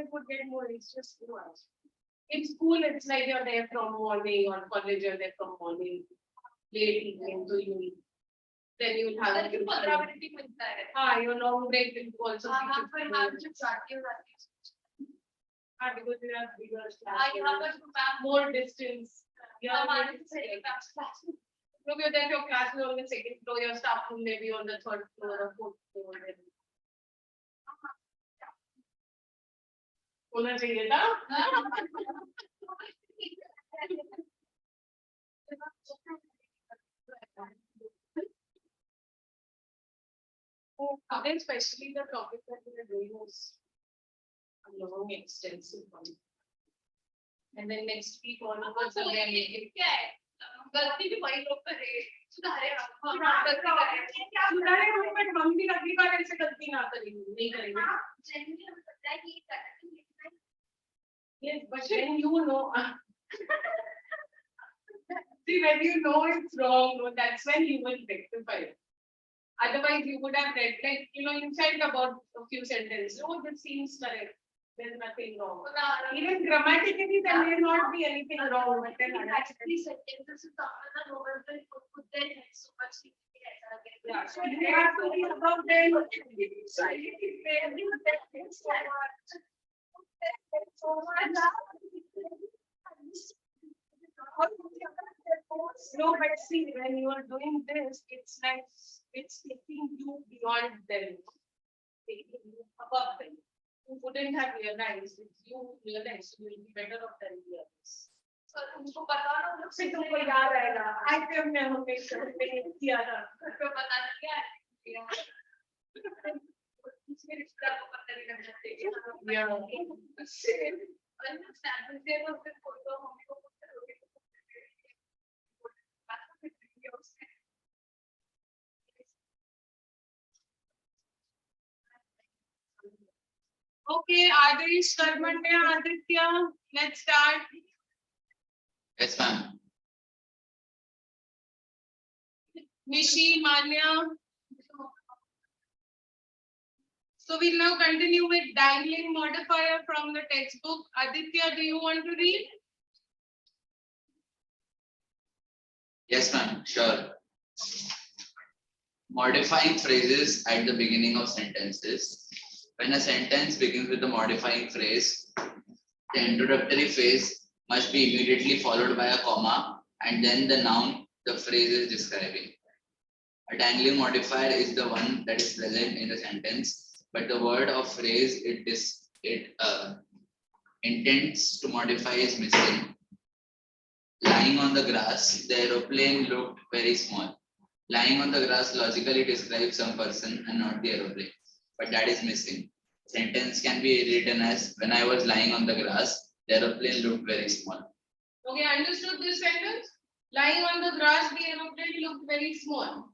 It would get more. It's just too much. In school, it's like you're there from morning, or college, you're there from morning, late evening to uni. Then you will have your long break will also because you have bigger more distance. No, you're there, your class is on the second floor, your staff room maybe on the third floor or fourth floor. होना चाहिए था. Today, especially the topic that we are doing was a long, extensive one. And then next week onwards, we are making. गलती भी वही लोग करे सुधारे सुधारे बट हम भी अगली बार ऐसे गलती ना करेंगे नहीं करेंगे yes but when you know see when you know it's wrong no, that's when you will rectify it. Otherwise you would have read like you said about a few sentences oh this seems correct. There's nothing wrong. Even grammatically, there may not be anything wrong. But then actually, sentences is put their head so much. Yeah, so they have to be about them. No, but see, when you are doing this, it's like it's taking you beyond them, taking you above them. You wouldn't have realized if you realized you will be better off than the others. So तुमको पता ना लोग से तुमको याद आएगा IPM में हमने किया था तो पता नहीं क्या है इसमें रिश्ता को पता नहीं लग जाते या understand there was this photo हमको Okay, Adesh, Karmanya, Aditya, let's start. Yes, ma'am. Nishi, Manya. So we'll now continue with dangling modifier from the textbook. Aditya, do you want to read? Yes, ma'am. Sure. Modifying phrases at the beginning of sentences. When a sentence begins with a modifying phrase, the introductory phrase must be immediately followed by a comma and then the noun the phrase is describing. A dangling modifier is the one that is present in the sentence, but the word or phrase it intends to modify is missing. Lying on the grass, the aeroplane looked very small. Lying on the grass logically describes some person and not the aeroplane, but that is missing. Sentence can be written as when I was lying on the grass, the aeroplane looked very small. Okay, understood this sentence? Lying on the grass, the aeroplane looked very small.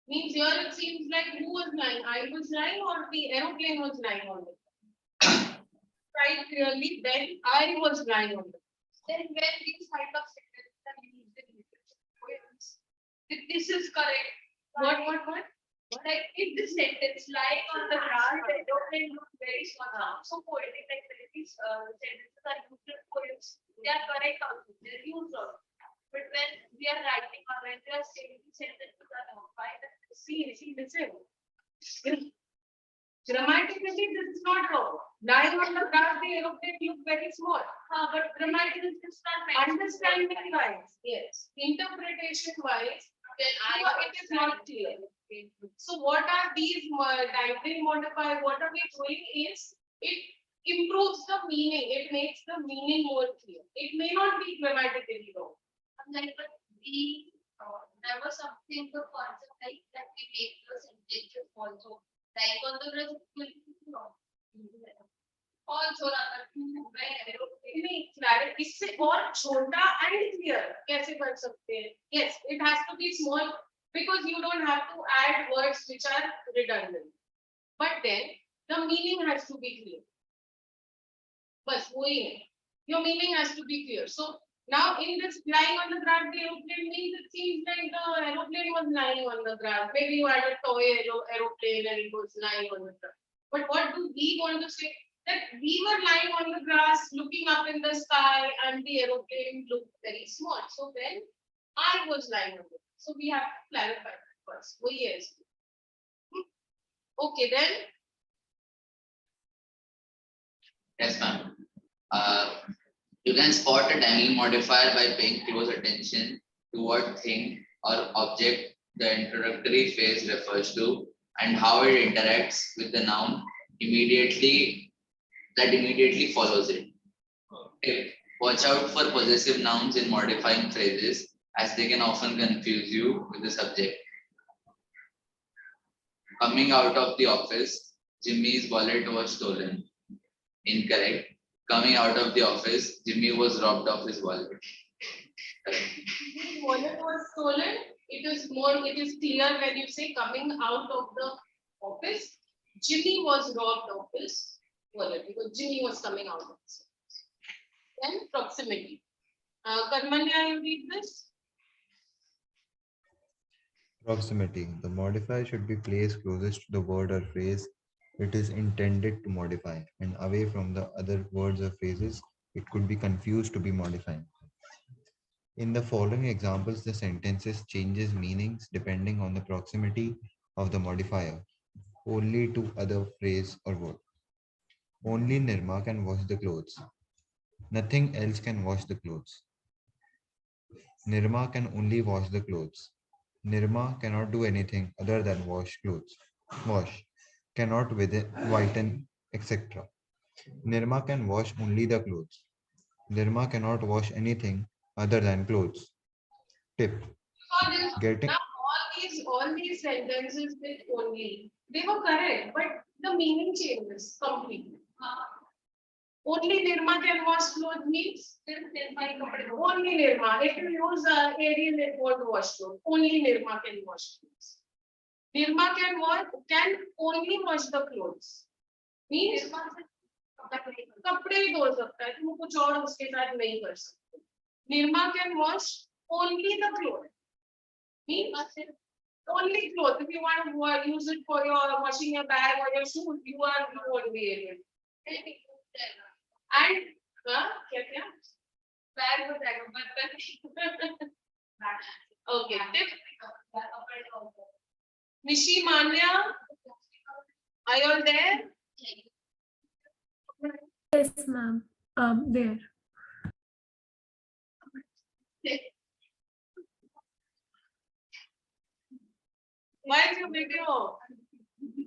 Means here it seems like who was lying? I was lying or the aeroplane was lying on it? Quite clearly, then I was lying on it. Then when these type of sentences are used in this is correct. What? Like if this sentence lying on the ground, the aeroplane looks very small. So poetic, like these sentences are used in poems. They are correct also. They are used also. But when we are writing or when we are saying these sentences are not fine, see, listen. Grammatically, this is not wrong. Lying on the grass, the aeroplane looks very small. But grammatically, this is not understanding wise. Yes. Interpretation wise, then it is not clear. So what are these dangling modifiers? What are we doing is it improves the meaning. It makes the meaning more clear. It may not be grammatically wrong. Like, but there was something the concept like that we make the sentences also. Like on the rest wrong. Also, इससे और छोटा and clear कैसे कर सकते हैं? Yes, it has to be small because you don't have to add words which are redundant. But then the meaning has to be clear. बस वही है. Your meaning has to be clear. So now in this lying on the grass, the aeroplane means it seems like the aeroplane was lying on the grass. Maybe you had a toy aeroplane and it was lying on the grass. But what do we want to say? That we were lying on the grass, looking up in the sky, and the aeroplane looked very small. So then I was lying on the grass. So we have to clarify that first. Oh yes. Okay then. Yes, ma'am. You can spot a dangling modifier by paying close attention to what thing or object the introductory phrase refers to and how it interacts with the noun immediately follows it. Okay. Watch out for possessive nouns in modifying phrases as they can often confuse you with the subject. Coming out of the office, Jimmy's wallet was stolen. Incorrect. Coming out of the office, Jimmy was robbed of his wallet. His wallet was stolen. It is clear when you say coming out of the office. Jimmy was robbed of his wallet because Jimmy was coming out of his office. Then proximity. Karmanya, you read this? Proximity. The modifier should be placed closest to the word or phrase it is intended to modify and away from the other words or phrases it could be confused to be modifying. In the following examples, the sentences changes meanings depending on the proximity of the modifier only to other phrase or word. Only Nirma can wash the clothes. Nothing else can wash the clothes. Nirma can only wash the clothes. Nirma cannot do anything other than wash clothes. Wash. Cannot whiten, etc. Nirma can wash only the clothes. Nirma cannot wash anything other than clothes. Tip. Getting Now all these sentences with only, they were correct, but the meaning changes completely. Only Nirma can wash clothes means only Nirma. If you use Ariel, it won't wash clothes. Only Nirma can wash clothes. Nirma can only wash the clothes. Means कपड़े ही धो सकता है, तुम कुछ और उसके साथ नहीं कर सकते. Nirma can wash only the clothes. Means only clothes. If you want to use it for your washing your bag or your shoes, you won't be able. And क्या bag हो जाएगा बर्तन. Okay. Tip. Nishi, Manya, are you all there? Yes, ma'am. There. Why is your video?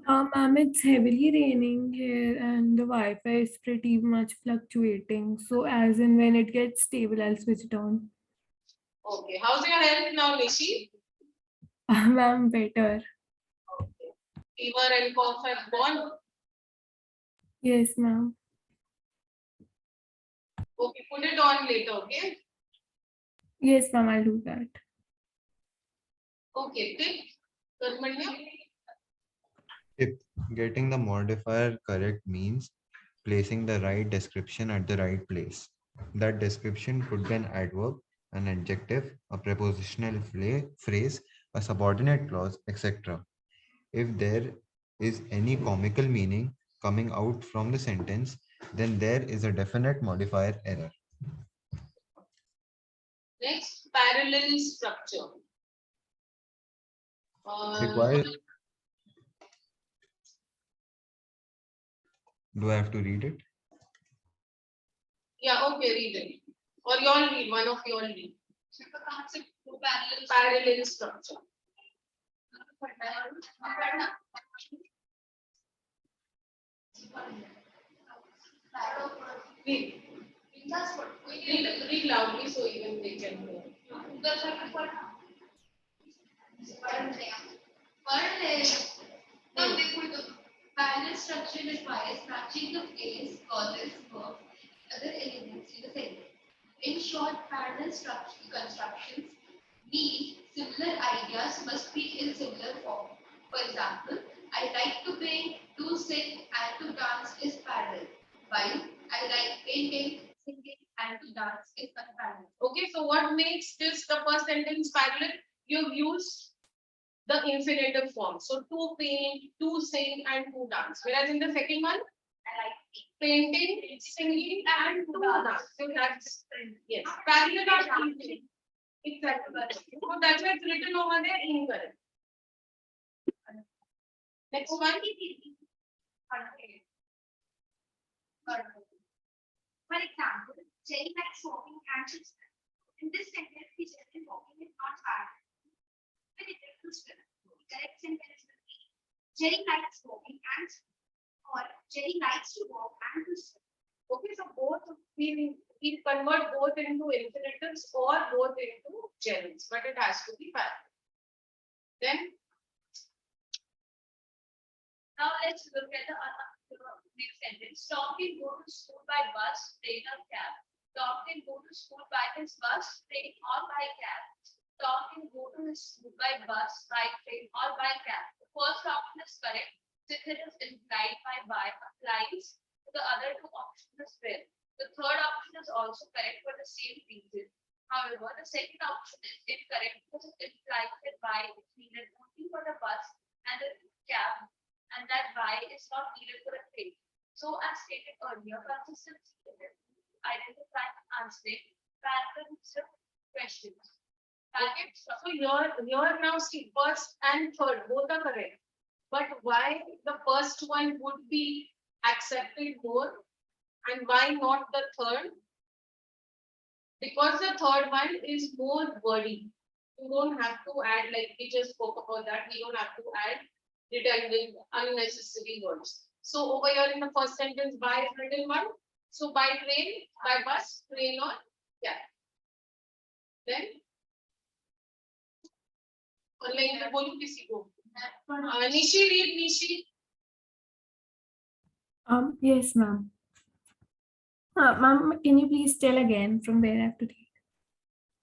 Ma'am, it's heavily raining here and the Wi-Fi is pretty much fluctuating. So as and when it gets stable, I'll switch it on. Okay. How's your health now, Nishi? Ma'am, better. Okay. Fever and cough have gone. Yes, ma'am. Okay, put it on later, okay? Yes, ma'am, I'll do that. Okay, tip. Karmanya. Tip. Getting the modifier correct means placing the right description at the right place. That description could be an adverb, an adjective, a prepositional phrase, a subordinate clause, etc. If there is any comical meaning coming out from the sentence, then there is a definite modifier error. Next, parallel structure. Require. Do I have to read it? Yeah, okay, read it. Or you all read, one of you all read. Parallel structure. Read. Read loudly so even they can hear. Parallel structure requires matching the phrase, causes, verb, other elements in the sentence. In short, parallel constructions mean similar ideas must be in similar form. For example, I like to paint, to sing, and to dance is parallel, while I like painting, singing, and to dance is unparalleled. Okay, so what makes this the first sentence parallel? You've used the infinitive form. So to paint, to sing, and to dance. Whereas in the second one, I like painting, singing, and to dance. So that's yes, parallel or something. Exactly. So that's why it's written over there incorrect. Next one. For example, Jay likes walking and she's in this sentence, he is walking is not parallel. related to swim. The correct sentence will be Jerry likes walking and or Jerry likes to walk and to swim. Okay, so both we convert both into infinitives or both into gerunds, but it has to be parallel. Then Now let's look at the next sentence. Tom can go to school by bus, train, or cab. Tom can go to school by his bus, train, or by cab. Tom can go to his school by bus, by train, or by cab. The first option is correct since it is implied by applies to the other two options as well. The third option is also correct for the same reason. However, the second option is incorrect because it implies that by is needed only for the bus and the cab, and that by is not needed for a train. So, as stated earlier, consistency is identifying and answering parallelism questions. okay, so here now see first and third both are correct. But why the first one would be accepted more and why not the third? Because the third one is more wordy. You don't have to add, like we just spoke about that, we don't have to add redundant, unnecessary words. So over here in the first sentence, by is written one. So by train, by bus, train or yeah. Then online में बोलूं किसी को Nishi read Nishi Yes, ma'am. Ma'am, can you please tell again from where I have to read?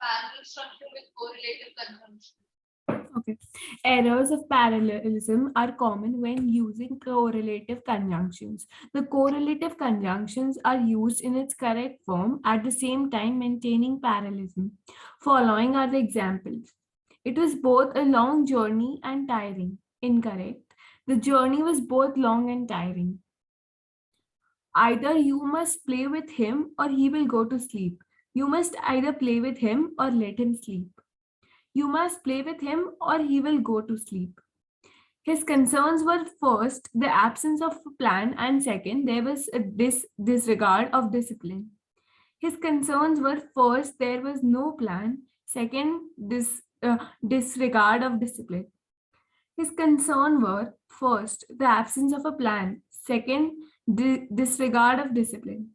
Parallel structure with correlative conjunction. Okay. Errors of parallelism are common when using correlative conjunctions. The correlative conjunctions are used in its correct form at the same time maintaining parallelism. Following are the examples. It was both a long journey and tiring. Incorrect. The journey was both long and tiring. Either you must play with him or he will go to sleep. You must either play with him or let him sleep. You must play with him or he will go to sleep. His concerns were first, the absence of a plan, and second, there was a disregard of discipline. His concerns were first, there was no plan, second, disregard of discipline. His concerns were first, the absence of a plan, second, disregard of discipline.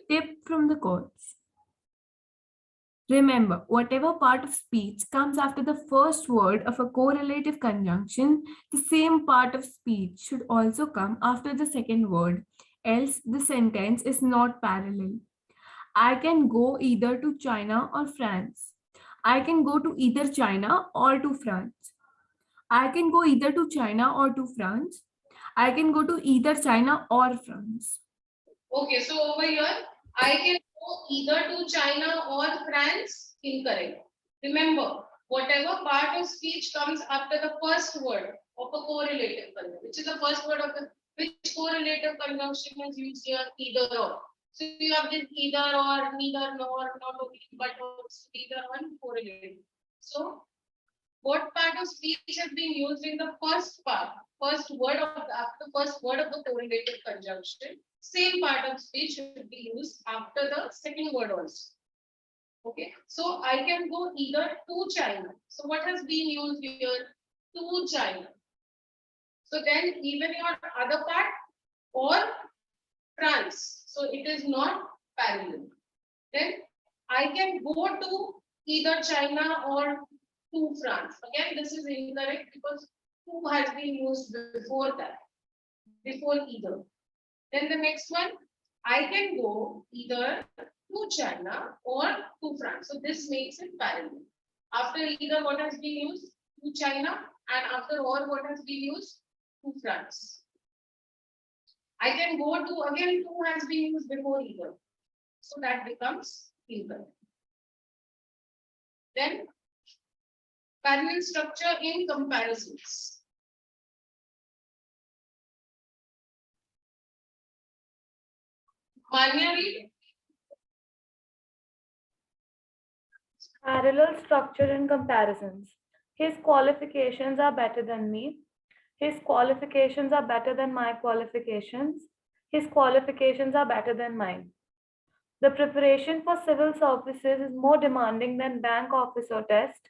Tip from the course. Remember, whatever part of speech comes after the first word of a correlative conjunction, the same part of speech should also come after the second word, else the sentence is not parallel. I can go either to China or France. I can go to either China or to France. I can go either to China or to France. I can go to either China or France. Okay, so over here I can go either to China or France. Incorrect. Remember, whatever part of speech comes after the first word of a correlative conjunction, which is the first word of the which correlative conjunction is used here, either or. So you have this either or, neither nor, not only but also either one correlative. So what part of speech has been used in the first part, first word of the after the first word of the correlative conjunction? Same part of speech should be used after the second word also. Okay, so I can go either to China. So what has been used here? To China. So then even your other part or France. So it is not parallel. Then I can go to either China or to France. Again, this is incorrect because to has been used before that, before either. Then the next one, I can go either to China or to France. So this makes it parallel. After either, what has been used? To China, and after or, what has been used? To France. I can go to, again, to has been used before either. So that becomes incorrect. Then parallel structure in comparisons. Manya, read. Parallel structure and comparisons. His qualifications are better than me. His qualifications are better than my qualifications. His qualifications are better than mine. The preparation for civil services is more demanding than bank officer test.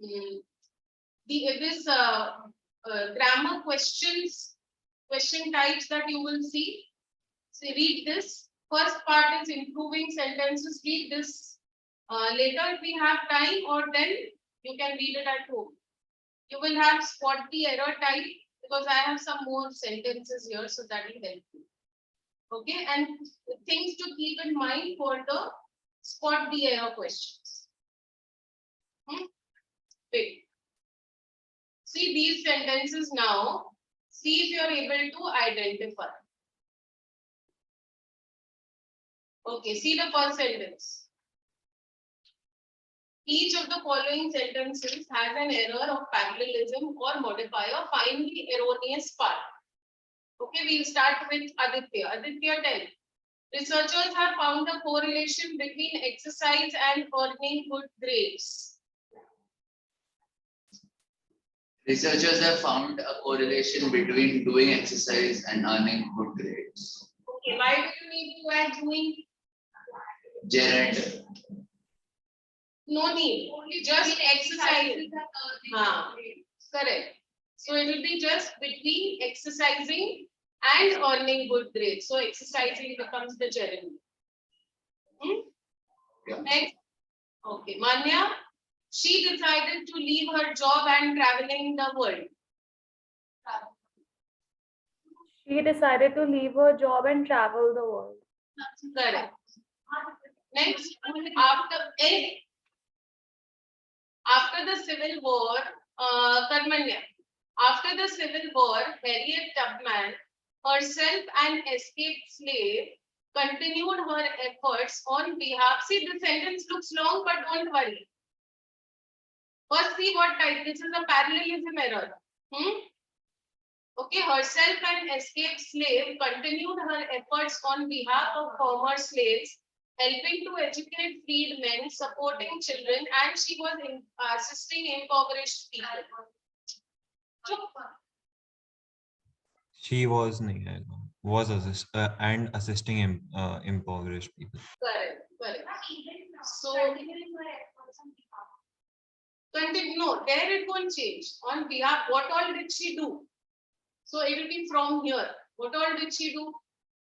This grammar questions, question types that you will see. So read this. First part is improving sentences. Read this later if we have time, or then you can read it at home. You will have spot the error type because I have some more sentences here, so that will help you. Okay, and things to keep in mind for the spot the error questions. Wait. See these sentences now. See if you are able to identify. Okay, see the first sentence. Each of the following sentences has an error of parallelism or modifier. Find the erroneous part. Okay, we'll start with Aditya. Aditya, tell. Researchers have found a correlation between exercise and earning good grades. Researchers have found a correlation between doing exercise and earning good grades. Okay, why do you need to add doing? Gerund. No need, only just exercise. Correct. So it will be just between exercising and earning good grades. So exercising becomes the gerund. Yeah. Next. Okay, Manya. She decided to leave her job and traveling the world. She decided to leave her job and travel the world. Correct. Next, after the Civil War, Karmanya. After the Civil War, Harriet Tubman, herself an escaped slave, continued her efforts on behalf. See, the sentence looks long, but don't worry. First, see what type. This is a parallelism error. Okay, herself an escaped slave continued her efforts on behalf of former slaves, helping to educate freedmen, supporting children, and she was assisting impoverished people. She was and assisting impoverished people. Correct, correct. So, continue. No, there it won't change. On behalf, what all did she do? So it will be from here. What all did she do?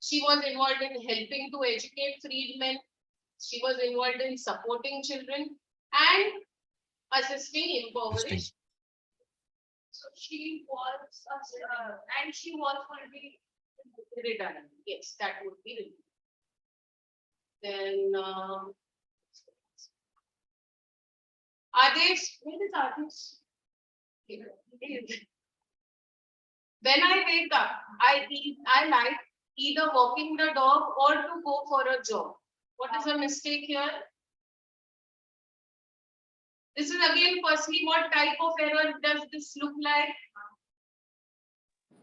She was involved in helping to educate freedmen. She was involved in supporting children and assisting impoverished. So she was, and she was going to be redundant. Yes, that would be redundant. Then, Adesh, where is Adesh? When I wake up, I like either walking the dog or to go for a jog. What is the mistake here? This is again, firstly, what type of error does this look like?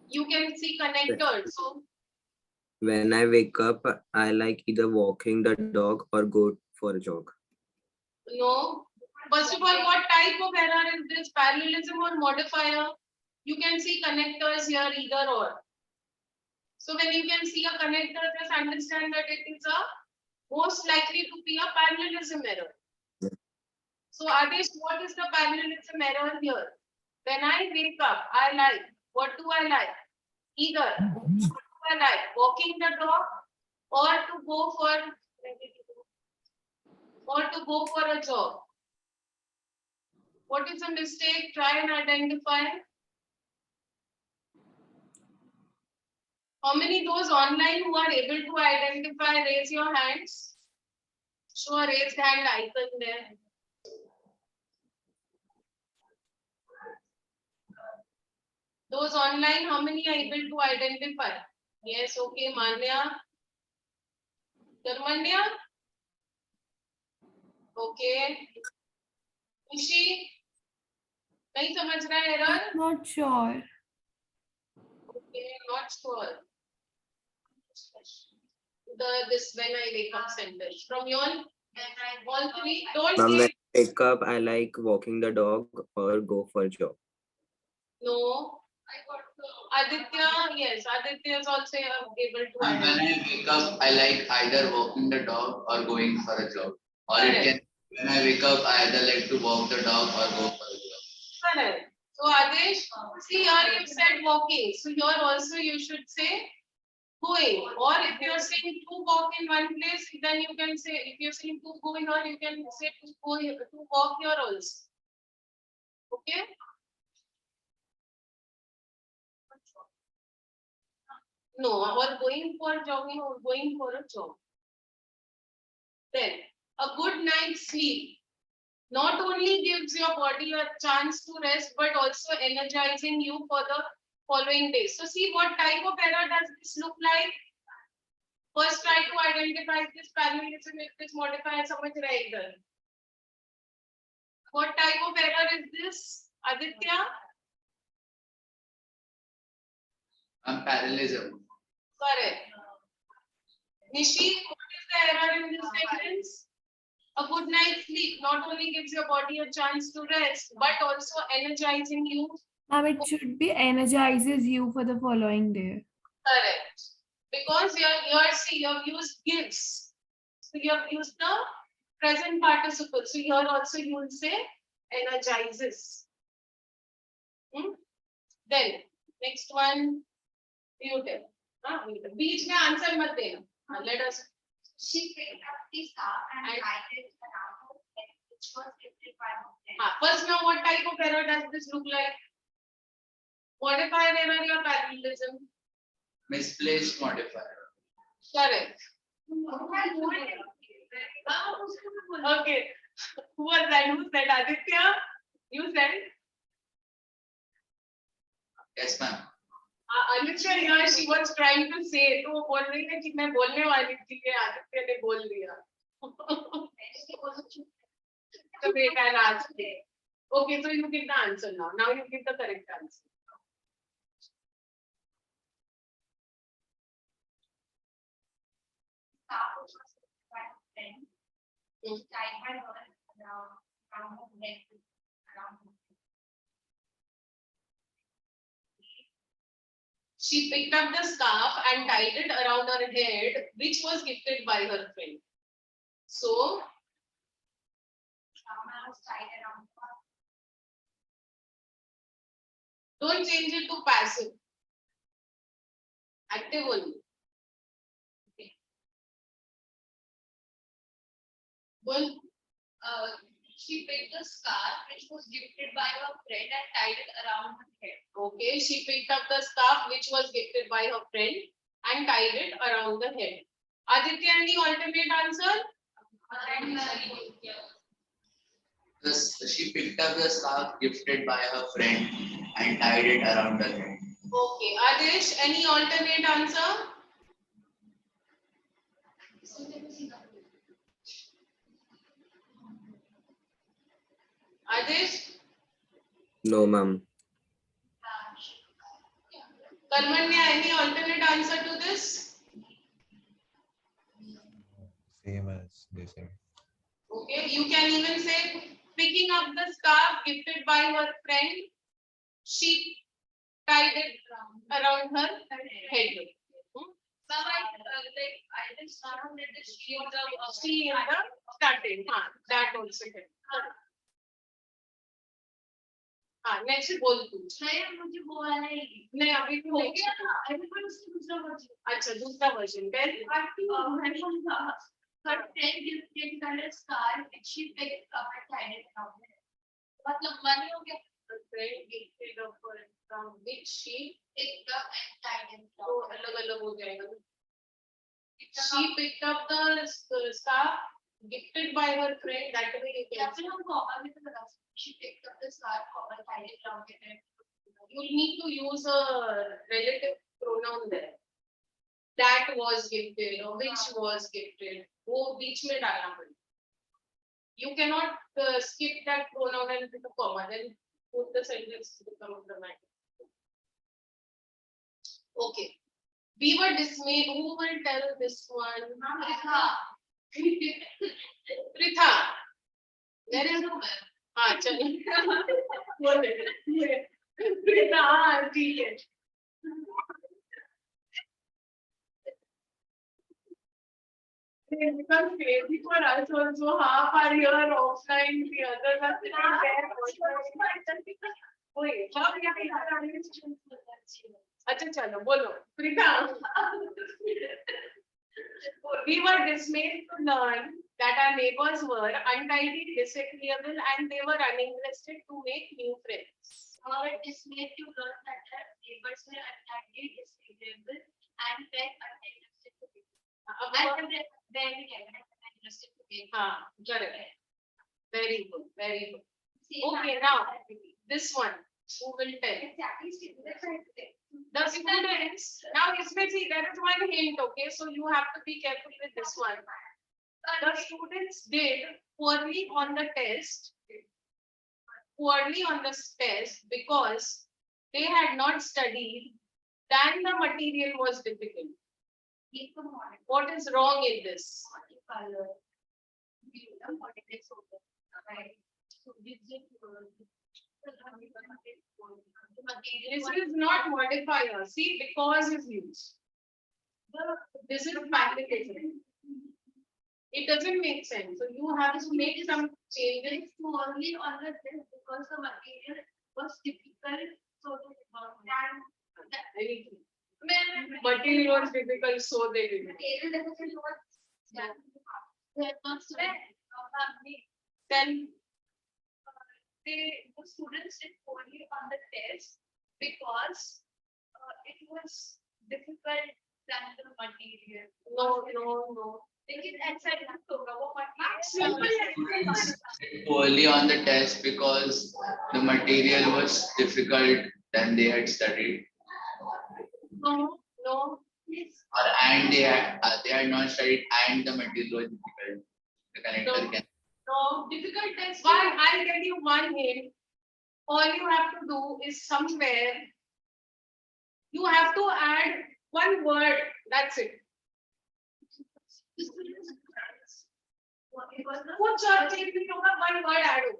You can see connectors. So When I wake up, I like either walking the dog or go for a jog. no. First of all, what type of error is this? Parallelism or modifier? You can see connectors here, either or. So when you can see a connector, just understand that it is a most likely to be a parallelism error. So Adesh, what is the parallelism error here? When I wake up, I like, what do I like? Either what do I like? Walking the dog or to go for a jog. What is the mistake? Try and identify. How many those online who are able to identify? Raise your hands. Show a raised hand icon there. Those online, how many are able to identify? Yes, okay, Manya. Dharmanya? Okay. Ishi? नहीं समझ रहा है error? Not sure. Okay, not sure. This when I wake up sentence. From your all three, don't When get, I wake up, I like walking the dog or go for a jog. no. Aditya, yes, Aditya is also able to And when identify. I wake up, I like either walking the dog or going for a jog. Or it can, when I wake up, I either like to walk the dog or go for a jog. Correct. So Adesh, see here you said walking. So here also you should say going. Or if you're saying to walk in one place, then you can say, if you're saying to go here, you can say to go here, to walk here also. Okay? No, or going for jogging or going for a jog. Then a good night's sleep not only gives your body a chance to rest, but also energizing you for the following day. So see what type of error does this look like? First try to identify this parallelism if this modifier समझ रहे हैं इधर. What type of error is this, Aditya? Parallelism. Correct. Nishi, what is the error in this sentence? A good night's sleep not only gives your body a chance to rest, but also energizing you. It should be energizes you for the following day. Correct. Because you have used gives. So you have used the present participle. So here also you will say energizes. Then next one, you tell. बीच में answer मत देना. Let us. She picked up the scarf and tied it around her head, which was gifted by her friend. First, now what type of error does this look like? Modifier error or parallelism? Misplaced modifier. Correct. Okay. Who was that? Who said? Aditya? You said? Yes, ma'am. Anushka here, she was trying to say, तो वो बोल रही है कि मैं बोलने वाली थी कि आदित्य ने बोल दिया. So wait, I'll ask you. Okay, so you give the answer now. Now you give the correct answer. Scarf was gifted by her friend. She tied her around her neck, around her. She picked up the scarf and tied it around her head, which was gifted by her friend. So, Was tied around her. don't change it to passive. Active only. Okay. Well, She picked the scarf which was gifted by her friend and tied it around her head. okay, she picked up the scarf which was gifted by her friend and tied it around the head. Aditya, any alternate answer? She picked up the scarf gifted by her friend and tied it around her head. Okay, Adesh, any alternate answer? Adesh, No, ma'am. Kalmanya, any alternate answer to this? Same as they said. Okay, you can even say picking up the scarf gifted by her friend, she tied it around her head. I just found that the she She in the starting. That also है. Next बोल तू. मुझे वो वाला ही नहीं अभी तो हो next. गया ना अभी पर उसका दूसरा वर्जन अच्छा दूसरा वर्जन कैसे? her friend gifted her a scarf which she picked up and tied it around her. मतलब money हो गया. The friend gifted of her from which she Picked up and tied it तो around her. अलग अलग हो जाएगा. She picked up the scarf gifted by her friend. That way you या can. फिर हम कॉमा भी तो लगा सकते. She picked up the scarf, comma, tied it around her head. You need to use a relative pronoun there. That was gifted or which was gifted. वो बीच में डालना पड़ेगा. You cannot skip that pronoun and put a comma. Then put the sentence to become dramatic. Okay. We were dismayed. Who will tell this one? Pritha. There is no man. हाँ चलो. बोले. Pritha हाँ ठीक है. It becomes crazy for us also. Half are here offline, the others are sitting there. अच्छा चलो बोलो Preeta. We were dismayed to learn that our neighbors were untidy, disagreeable, and they were uninterested to make new friends. We were dismayed to learn that our neighbors were untidy, disagreeable, and were uninterested to make. Correct. Very good. Very good. Okay, now this one. Who will tell? The students. Now, especially there is one hint. Okay, so you have to be careful with this one. The students did poorly on the test. Poorly on the test because they had not studied. Then the material was difficult. What is wrong in this? This is not modifier. See, because is used. This is fabrication. It doesn't make sense. So you have to make some changes. Too early on the test because the material was difficult. So Anything. Material was difficult, so they did it. Then the students did poorly on the test because it was difficult than the material. no. Poorly on the test because the material was difficult than they had studied. No. Or and they had not studied and the material was difficult. The connector can. No, difficult test. Why? I'll tell you one hint. All you have to do is somewhere you have to add one word. That's it. कुछ और चीज भी होगा one word add हो.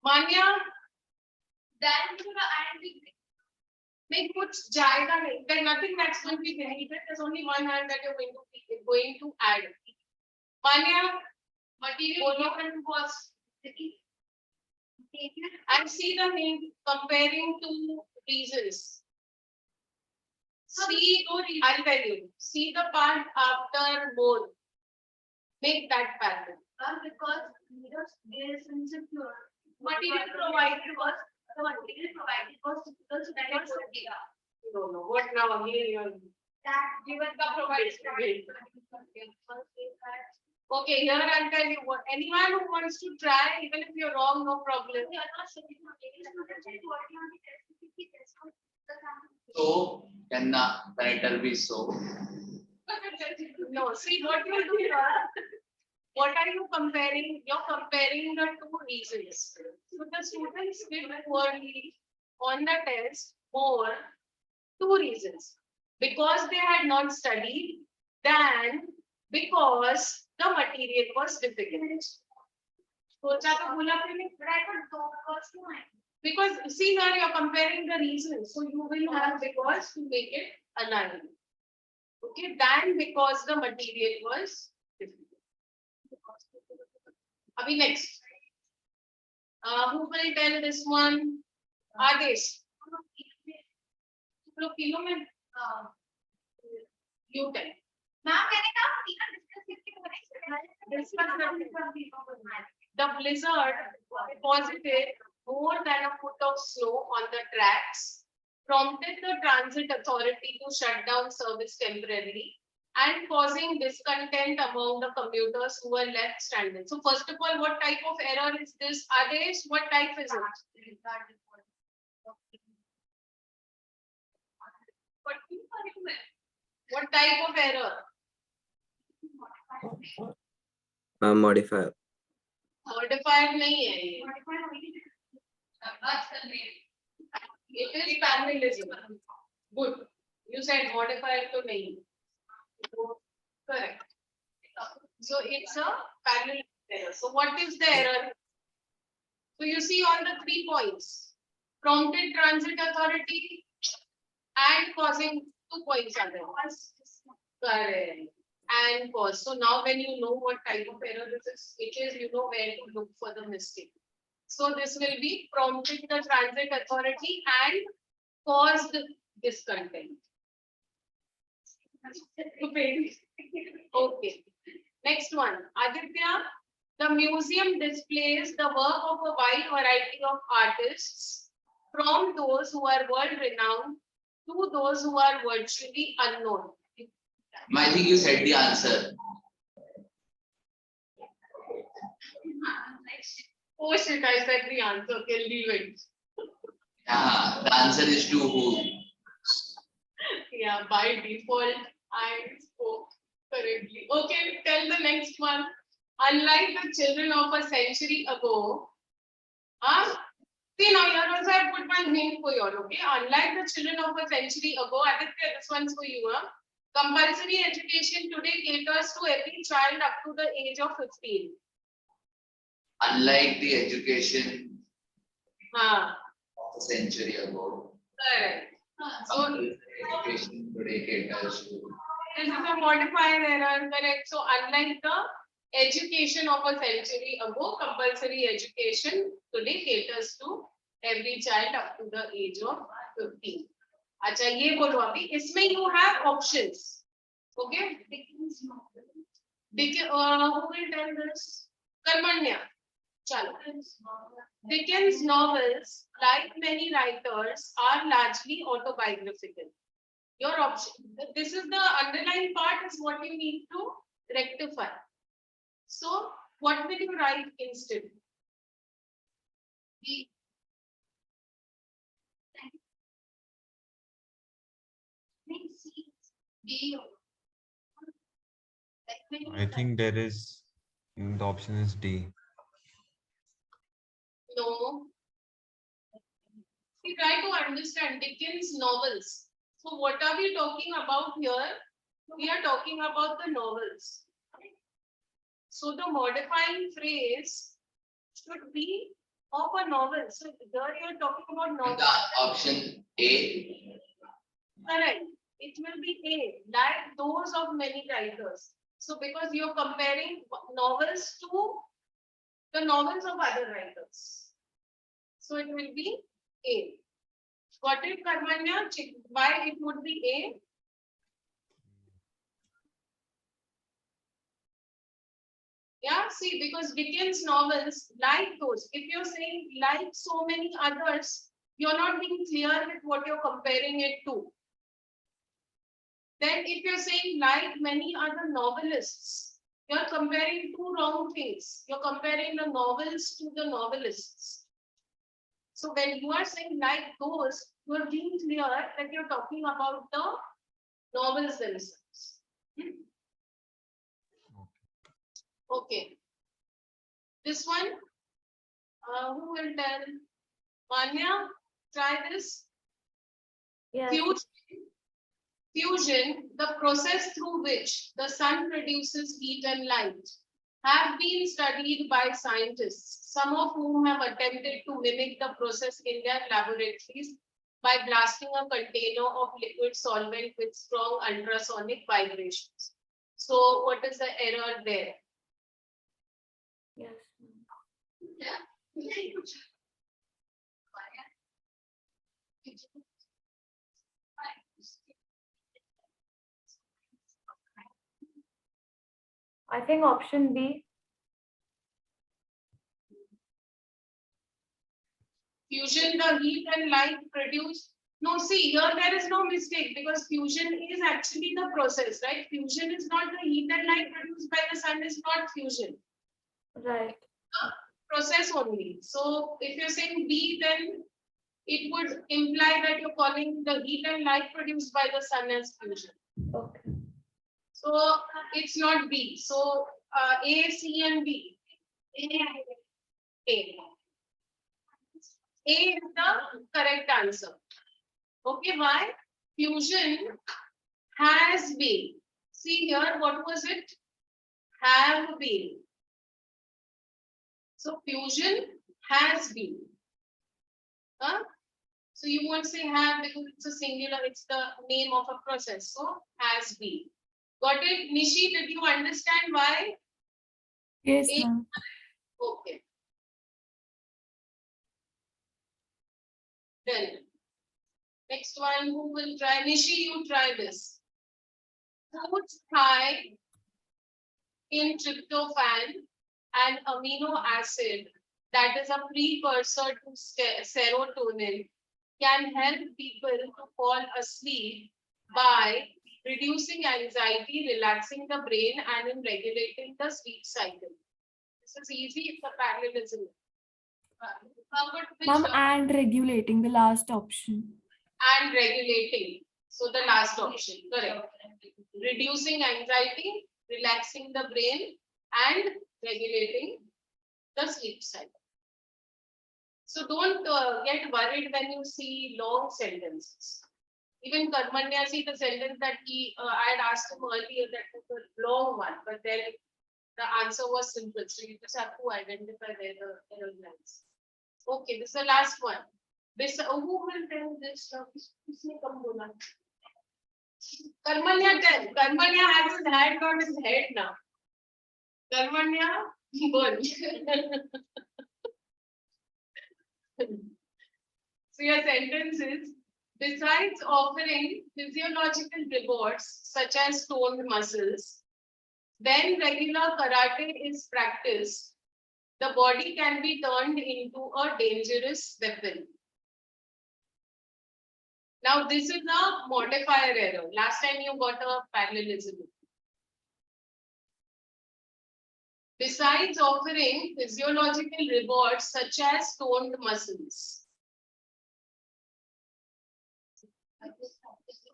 मान्या Then and नहीं कुछ जाएगा नहीं. There's nothing that's going to be deleted. There's only one hand that you're going to add. Manya, material was and see the name comparing to reasons. See, I'll tell you. See the part after more. Make that pattern. because there is insecure. Material provided was difficult so that was data. No. What now? Again, That given the provided. okay, here I'll tell you what. Anyone who wants to try, even if you're wrong, no problem. So can the connector be so? No, see what you do here. What are you comparing? You're comparing the two reasons. So the students did poorly on the test for two reasons. Because they had not studied, then because the material was difficult. Because see here you're comparing the reasons. So you will have because to make it aligned. Okay, then because the material was difficult. Abhi next. Who will tell this one? Adesh. Look, you tell. The blizzard deposited more than a foot of snow on the tracks, prompted the transit authority to shut down service temporarily and causing discontent among the commuters who were left stranded. So first of all, what type of error is this? Adesh, what type is it? What type of error? Modifier. Modifier नहीं है ये. It is parallelism. Good. You said modifier to नहीं. Correct. So it's a parallel error. So what is the error? So you see on the 3 points, prompted transit authority and causing 2 points are there. Correct. And cause. So now when you know what type of error this is, it is you know where to look for the mistake. So this will be prompted the transit authority and caused discontent. Okay. Next one, Aditya. The museum displays the work of a wide variety of artists, from those who are world renowned to those who are virtually unknown. I think you said the answer. Oh shit, I said the answer. Okay, leave it. The answer is to who? Yeah, by default, I spoke correctly. Okay, tell the next one. Unlike the children of a century ago, see now here also I put one hint for you all, okay? Unlike the children of a century ago, Aditya, this one's for you, compulsory education today caters to every child up to the age of 15. Unlike the education of a century ago, correct. So education today caters to. this is a modifier error, correct? So unlike the education of a century ago, compulsory education today caters to every child up to the age of 15. अच्छा ये बोलो अभी इसमें you have options, okay? Who will tell this? Karmanya. Chalo. Dickens' novels, like many writers, are largely autobiographical. Your option. This is the underlying part is what you need to rectify. So, what will you write instead? I think there is, the option is D. No. We try to understand Dickens' novels. So, what are we talking about here? We are talking about the novels. So, the modifying phrase should be of a novel. So, here you are talking about novel. The option A. Correct. It will be A, like those of many writers. So, because you're comparing novels to the novels of other writers. So, it will be A. Got it, Karmanya? Why it would be A? Yeah, see, because Dickens' novels, like those, if you're saying like so many others, you're not being clear with what you're comparing it to. Then if you're saying like many other novelists, you're comparing two wrong things. You're comparing the novels to the novelists. So when you are saying like those, you're being clear that you're talking about the novels themselves. Okay. This one, who will tell? Manya, try this. Yes. Fusion, the process through which the sun produces heat and light, have been studied by scientists, some of whom have attempted to mimic the process in their laboratories by blasting a container of liquid solvent with strong ultrasonic vibrations. So, what is the error there? Yes. I think option B. Fusion, the heat and light produced. No, see, here there is no mistake because fusion is actually the process, right? Fusion is not the heat and light produced by the sun, is not fusion. Right. Process only. So if you're saying B, then it would imply that you're calling the heat and light produced by the sun as fusion. Okay. So it's not B. So A, C, and B. A. A is the correct answer. Okay, why? Fusion has been. See here, what was it? Have been. So fusion has been. Huh? So you won't say have because it's a singular, it's the name of a process. So has been. Got it? Nishi, did you understand why? Yes, A- ma'am. Okay. Next one, who will try? Nishi, you try this. Foods high in tryptophan, an amino acid that is a precursor to serotonin, can help people to fall asleep by reducing anxiety, relaxing the brain, and in regulating the sleep cycle. This is easy, it's a parallelism. But which Ma'am, one? and regulating the last option. And regulating. So the last option, correct. Reducing anxiety, relaxing the brain, and regulating the sleep cycle. So don't get worried when you see long sentences. Even Karmanya, see the sentence that I had asked him earlier, that was a long one, but then the answer was simple. So you just have to identify where the error lies. Okay, this is the last one. Who will tell this? Kisne kam bola? Karmanya tell. Karmanya has his hand on his head now. Karmanya, bol. So your sentence is, besides offering physiological rewards such as toned muscles, when regular karate is practiced, the body can be turned into a dangerous weapon. Now this is a modifier error. Last time you got a parallelism. Besides offering physiological rewards such as toned muscles.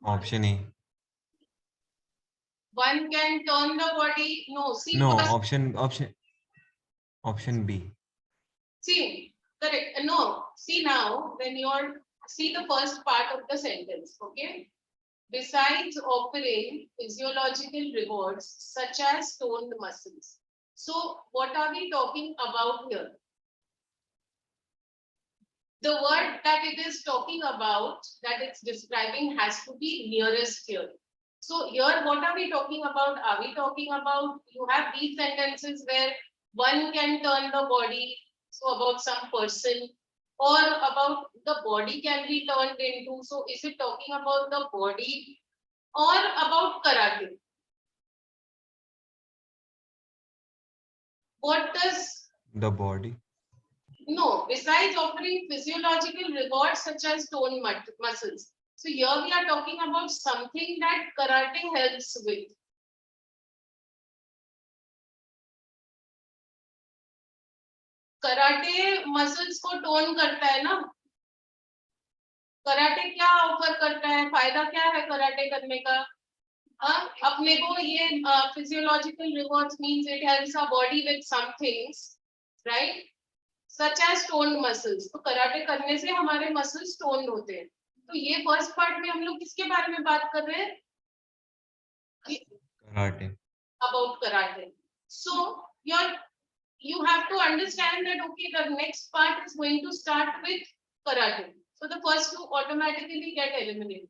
Option A. One can turn the body. No, see. No, First, option B. see, correct. No, see now when you're see the first part of the sentence. Okay. Besides offering physiological rewards such as toned muscles. So what are we talking about here? The word that it is talking about, that it's describing, has to be nearest here. So here, what are we talking about? Are we talking about, you have these sentences where one can turn the body, so about some person, or about the body can be turned into, so is it talking about the body or about karate? What does The body. No, besides offering physiological rewards such as toned muscles. So here we are talking about something that karate helps with. Karate muscles को tone करता है ना? Karate क्या offer करता है? फायदा क्या है कराटे करने का? अपने को ये physiological rewards means it helps our body with some things, right? Such as toned muscles. तो कराटे करने से हमारे मसल्स टोन होते हैं. तो ये फर्स्ट पार्ट में हम लोग किसके बारे में बात कर रहे हैं? Karate. About karate. So you have to understand that okay, the next part is going to start with karate. So the first two automatically get eliminated.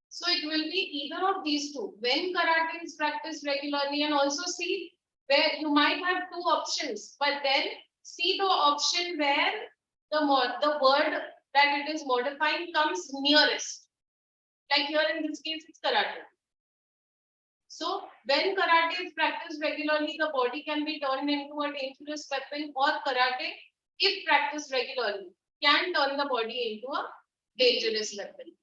So it will be either of these two. When karate is practiced regularly, and also see where you might have two options, but then see the option where the word that it is modifying comes nearest. Like here in this case, it's karate. So when karate is practiced regularly, the body can be turned into a dangerous weapon, or karate, if practiced regularly, can turn the body into a dangerous weapon.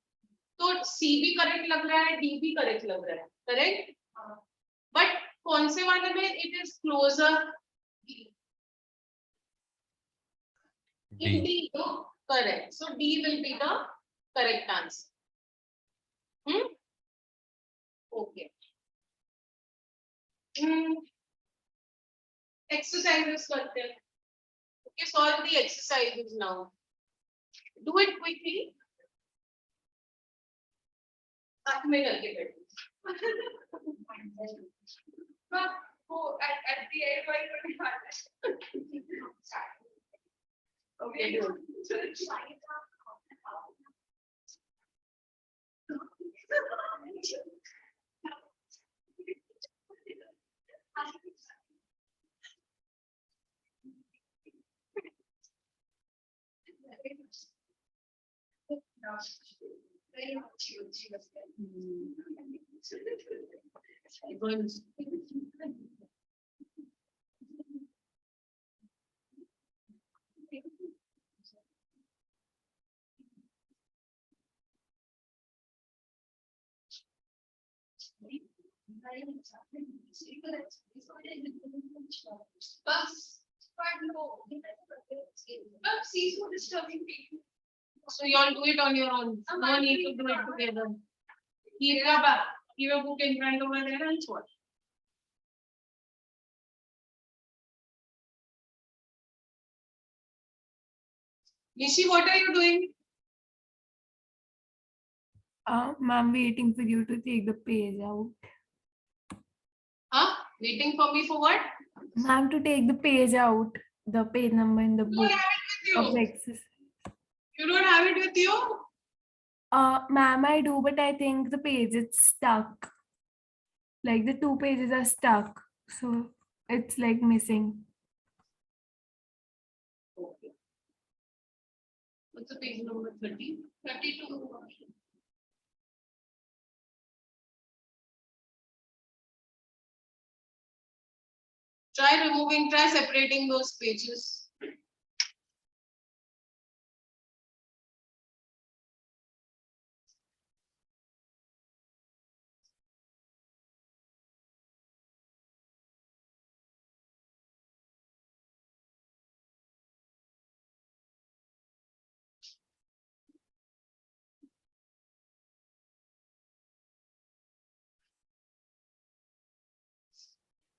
तो C भी correct लग रहा है, D भी correct लग रहा है, correct? But कौन से वाले में it is closer? In D, no? Correct. So D will be the correct answer. Okay. Exercises करते हैं. Okay, solve the exercises now. Do it quickly. साथ में करके बैठो. वो at the end why you Okay, good. Very much she was So you all do it on your own. No need to do it together. Keep your book in front over there and so on. Nishi, what are you doing? Ma'am, waiting for you to take the page out. Huh? Waiting for me for what? Ma'am, to take the page out, the page number in the You book don't have it of with you. exercise. You don't have it with you? Ma'am, I do, but I think the page is stuck. Like the 2 pages are stuck. So it's like missing. Okay. What's the page number 30? 32. Try separating those pages.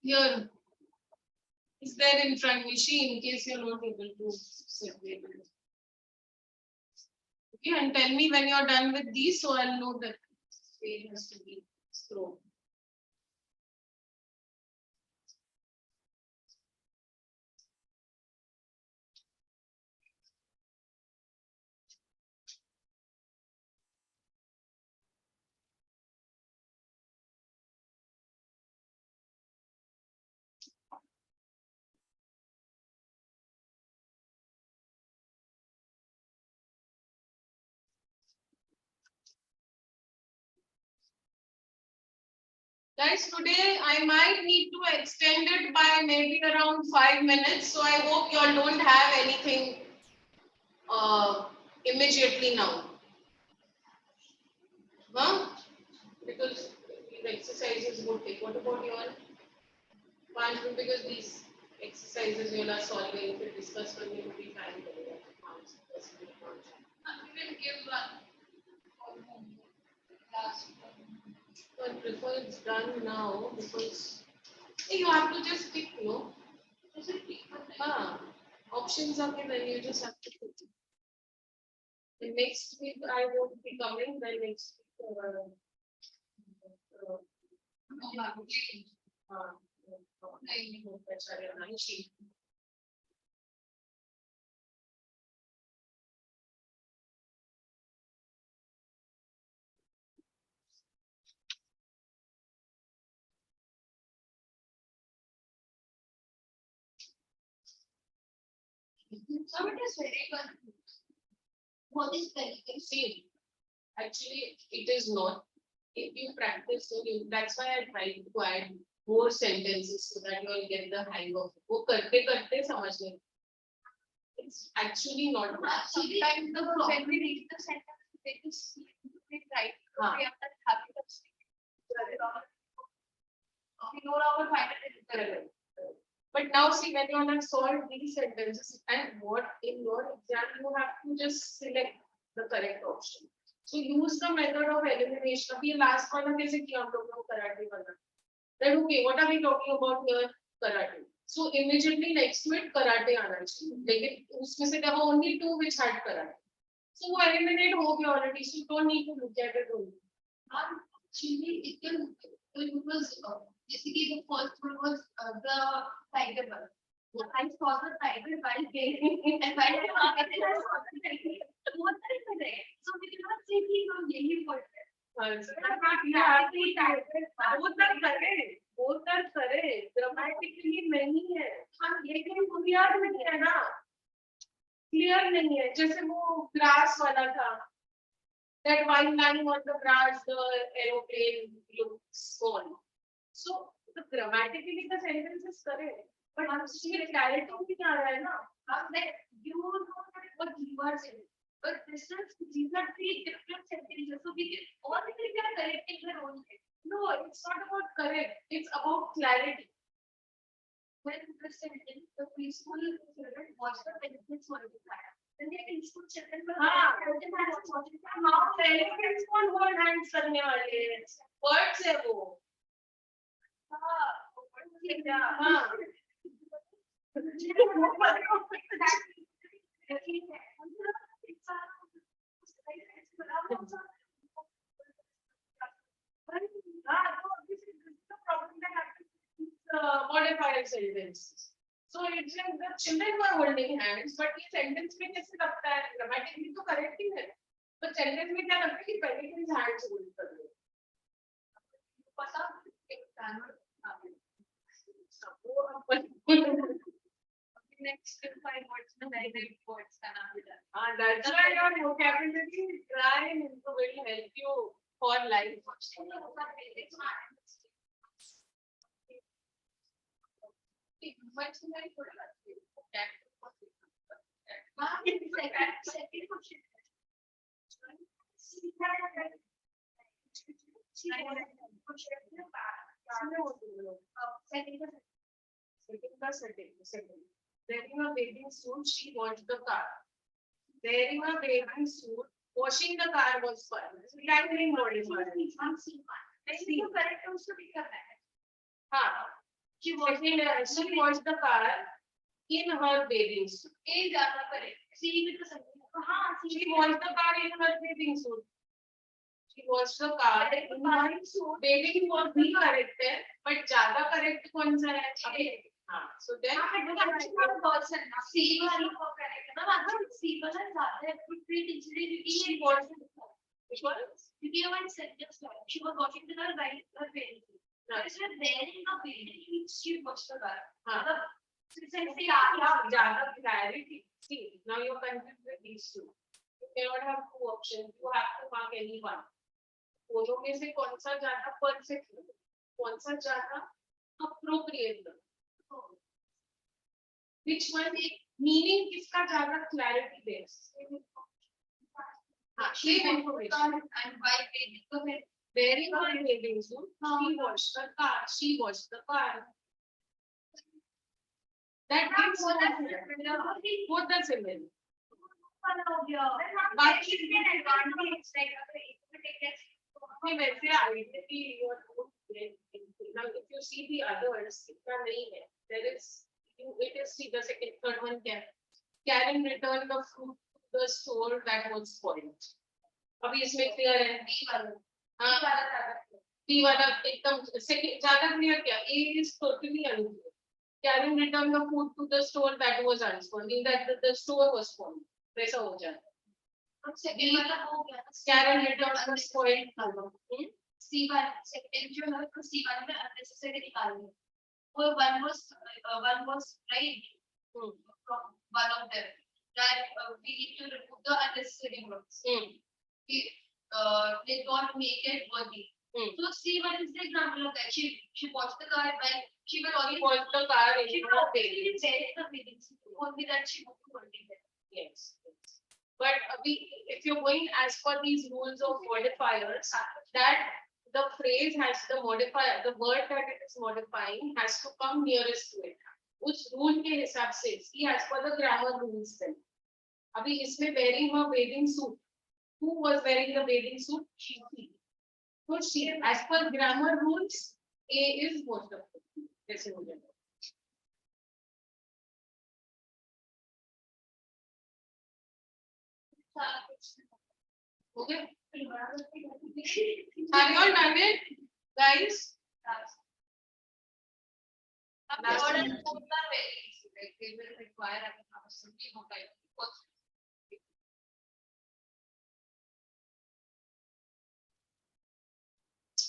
Here. Is there in front Nishi in case you're not able to separate it. Okay, and tell me when you're done with these, so I'll know that page has to be thrown. Guys, today I might need to extend it by maybe around 5 minutes. So I hope you all don't have anything immediately now. Huh? Because the exercises would take. What about you all? Can't do because these exercises you all are solving, if you discuss with me, will be fine. We will give one for home. Last one. So I prefer it's done now because you have to just pick, no? Does it take one? Options are given, you just have to pick. The next week I won't be coming, then next week So it is very confused. What is the See, actually, it is not. If you practice, so that's why I tried to add more sentences so that you will get the hang of it. वो करते समझ लें. It's actually not. Sometimes when we read the sentence, they just right. We have that habit of we know our final. But now see, when you have solved these sentences and what in your exam you have to just select the correct option. So use the method of elimination. अभी last वाला कैसे किया हम लोगों ने karate वाला. Then okay, what are we talking about here? Karate. So immediately next to it karate आना चाहिए. लेकिन उसमें से there were only 2 which had karate. So वो eliminate हो गया already. So you don't need to look at it only. Actually, it was basically the first one was the tiger one. I saw the tiger while playing and while I saw the tiger. What is it? So we cannot say कि हम यही बोल रहे हैं. Both are correct grammatically नहीं है. हम ये कहीं बुनियाद नहीं है ना, क्लियर नहीं है. जैसे वो ग्रास वाला था, that while lying on the grass, the aeroplane looks on. So the grammatically the sentence is correct, but उसमें clarity नहीं आ रहा है ना. Like you know that what you are saying, but these are three different sentences. So we can all three are correct in their own way. No, it's not about correct. It's about clarity. When the sentence, the preschool children watch the benefits multiplier. Then they can school children will हाँ benefits कौन hold hands करने वाले हैं? Words है वो. Modified sentence. So it's like the children were holding hands, but ये sentence में कैसे लगता है? Grammatically तो correct ही है. तो sentence में क्या लगता है कि पहले के hands hold कर लो. पता एक grammar next 5 words में नए नए words का नाम मिला. हाँ, that's why your vocabulary try and it will help you for life. Wearing a bathing suit, she washed the car. Wearing a bathing suit, washing the car was fun. That means modified. You correct also become that. She washed the car in her bathing suit. She washed the car in her bathing suit. She washed the car in her suit. Bathing was भी correct है, but ज़्यादा correct कौन सा है? So then person C वाली को correct है ना? मतलब C वाला ज़्यादा है, footprint incident ये important है. Which one? क्योंकि one sentence है. She was washing the car while her bathing. So wearing a bathing suit, she washed the car. मतलब ज़्यादा clarity. See, now you're confused with these two. You cannot have two options. You have to mark any one. दोनों में से कौन सा ज़्यादा perfect है? कौन सा ज़्यादा appropriate है? Which one एक meaning किसका ज़्यादा clarity देगा? Same information. And why bathing? तो फिर wearing a bathing suit, she washed the car. She washed the car. That gives both the symbol. But she can advantage like वैसे identity your own. Now if you see the others, इतना नहीं है. There is it is see the second third one क्या? Karen returned the fruit to the store that was spoiled. अभी इसमें clear है. हाँ. B वाला एकदम second ज़्यादा clear क्या? A is totally unclear. Karen returned the food to the store that was unspoiled. Meaning that the store was spoiled. वैसा हो जाता. Karen returned the spoiled food. C one second जो है तो C one में unnecessary निकालना. वो one was right from one of them that we need to remove the unnecessary words. We did not make it worthy. So C1 is the example of that. She washed the car while she will only wash the car. She will only say the feelings. Only that she would be worthy there. Yes. But if you're going as per these rules of modifiers, that the phrase has the modifier, the word that it is modifying has to come nearest to it. उस rule के हिसाब से, see as per the grammar rules then. अभी इसमें wearing a bathing suit. Who was wearing the bathing suit? She. So she, as per grammar rules, A is most of them. जैसे हो जाएगा. Okay. Have you all done it, guys? They will require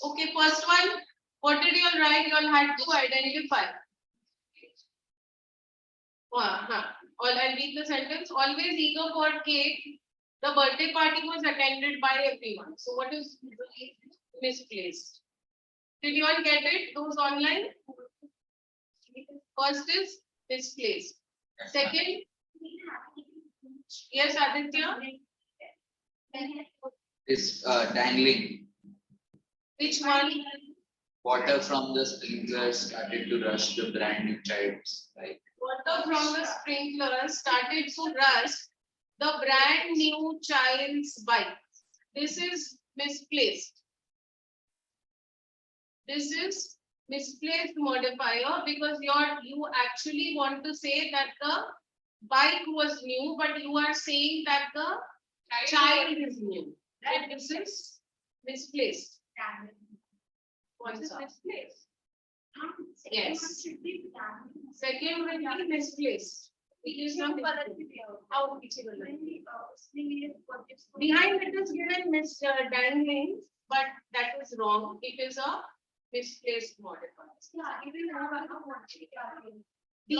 okay, first one. What did you all write? You all had to identify. I'll read the sentence. Always eager for cake. The birthday party was attended by everyone. So what is misplaced? Did you all get it? Those online? First is misplaced. Second, yes, Aditya. Is dangling. Which one? Water from the sprinkler started to rush the brand new child's bike. Water from the sprinkler started to rust the brand new child's bike. This is misplaced. This is misplaced modifier because you actually want to say that the bike was new, but you are saying that the child is new. Right? This is misplaced. What is misplaced? Yes. Second will be misplaced. Behind it is given dangling, but that is wrong. It is a misplaced modifier. D.